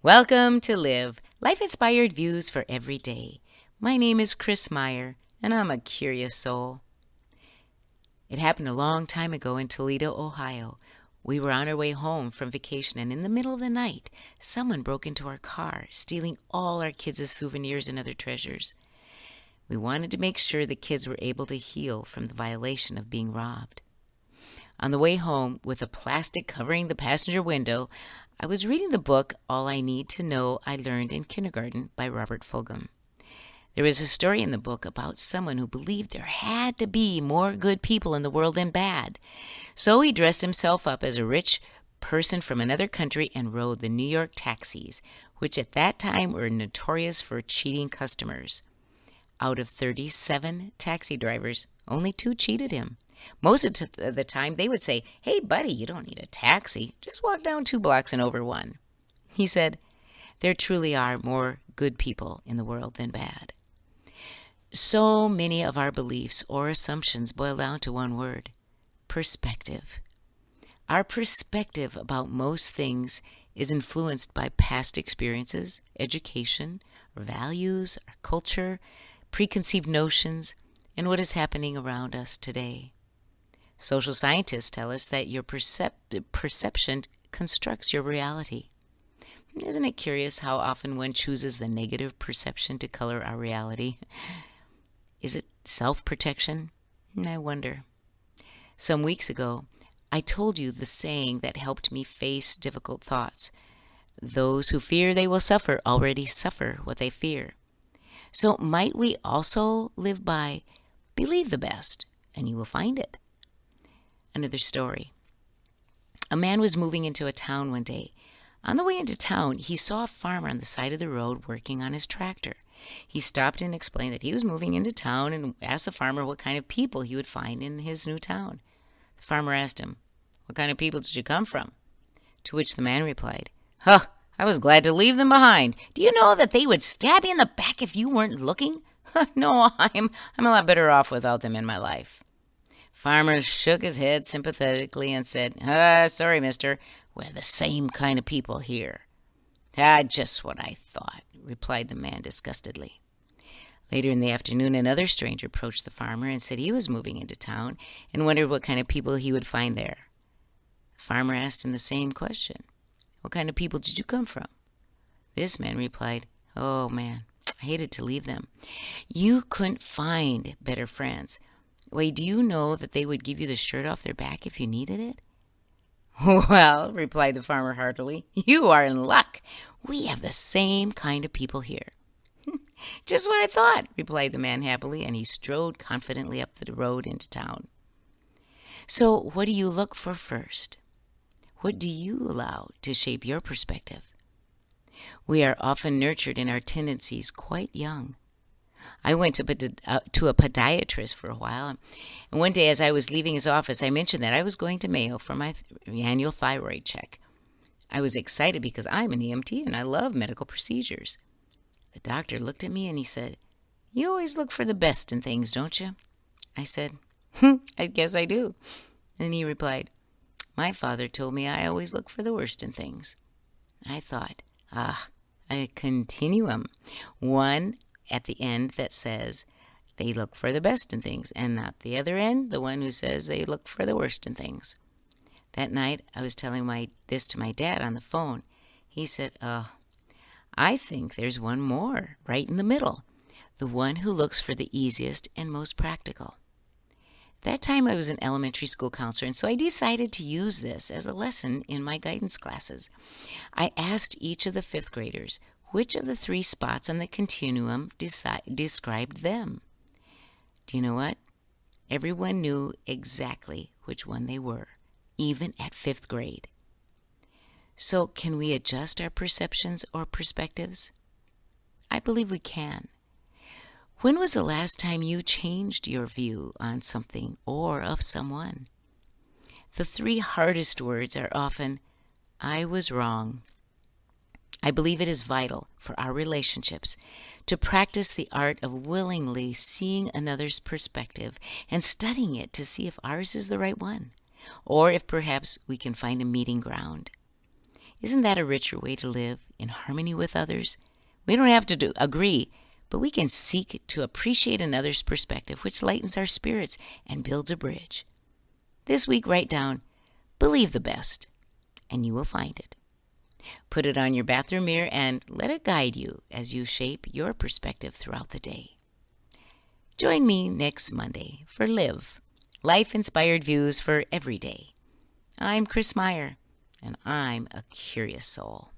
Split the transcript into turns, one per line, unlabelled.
Welcome to Live, life-inspired views for every day. My name is Chris Meyer, and I'm a curious soul. It happened a long time ago in Toledo, Ohio. We were on our way home from vacation, and in the middle of the night, someone broke into our car, stealing all our kids' souvenirs and other treasures. We wanted to make sure the kids were able to heal from the violation of being robbed. On the way home, with a plastic covering the passenger window, I was reading the book All I Need to Know I Learned in Kindergarten by Robert Fulghum. There was a story in the book about someone who believed there had to be more good people in the world than bad. So he dressed himself up as a rich person from another country and rode the New York taxis, which at that time were notorious for cheating customers. Out of 37 taxi drivers, only 2 cheated him. Most of the time, they would say, "Hey, buddy, you don't need a taxi. Just walk down 2 blocks and over one." He said, "There truly are more good people in the world than bad." So many of our beliefs or assumptions boil down to one word: perspective. Our perspective about most things is influenced by past experiences, education, our values, our culture, preconceived notions, and what is happening around us today. Social scientists tell us that your perception constructs your reality. Isn't it curious how often one chooses the negative perception to color our reality? Is it self-protection? I wonder. Some weeks ago, I told you the saying that helped me face difficult thoughts. Those who fear they will suffer already suffer what they fear. So might we also live by believe the best, and you will find it. Another story. A man was moving into a town one day. On the way into town, he saw a farmer on the side of the road working on his tractor. He stopped and explained that he was moving into town and asked the farmer what kind of people he would find in his new town. The farmer asked him, "What kind of people did you come from?" To which the man replied, "Huh, I was glad to leave them behind. Do you know that they would stab you in the back if you weren't looking? No, I'm a lot better off without them in my life." Farmer shook his head sympathetically and said, "Sorry, mister, we're the same kind of people here." Just what I thought," replied the man disgustedly. Later in the afternoon, another stranger approached the farmer and said he was moving into town and wondered what kind of people he would find there. The farmer asked him the same question. "What kind of people did you come from?" This man replied, "Oh, man, I hated to leave them. You couldn't find better friends. Why, do you know that they would give you the shirt off their back if you needed it?" "Well," replied the farmer heartily, "you are in luck. We have the same kind of people here." "Just what I thought," replied the man happily, and he strode confidently up the road into town. So what do you look for first? What do you allow to shape your perspective? We are often nurtured in our tendencies quite young. I went to a podiatrist for a while, and one day as I was leaving his office, I mentioned that I was going to Mayo for my annual thyroid check. I was excited because I'm an EMT and I love medical procedures. The doctor looked at me and he said, "You always look for the best in things, don't you?" I said, "I guess I do." And he replied, "My father told me I always look for the worst in things." I thought, a continuum. One at the end that says they look for the best in things, and at the other end, the one who says they look for the worst in things. That night, I was telling this to my dad on the phone. He said, "I think there's one more, right in the middle, the one who looks for the easiest and most practical." That time I was an elementary school counselor, and so I decided to use this as a lesson in my guidance classes. I asked each of the 5th graders which of the 3 spots on the continuum described them. Do you know what? Everyone knew exactly which one they were, even at 5th grade. So can we adjust our perceptions or perspectives? I believe we can. When was the last time you changed your view on something or of someone? The 3 hardest words are often, "I was wrong." I believe it is vital for our relationships to practice the art of willingly seeing another's perspective and studying it to see if ours is the right one, or if perhaps we can find a meeting ground. Isn't that a richer way to live, in harmony with others? We don't have to agree, but we can seek to appreciate another's perspective, which lightens our spirits and builds a bridge. This week, write down, believe the best, and you will find it. Put it on your bathroom mirror and let it guide you as you shape your perspective throughout the day. Join me next Monday for Live, life-inspired views for every day. I'm Chris Meyer, and I'm a curious soul.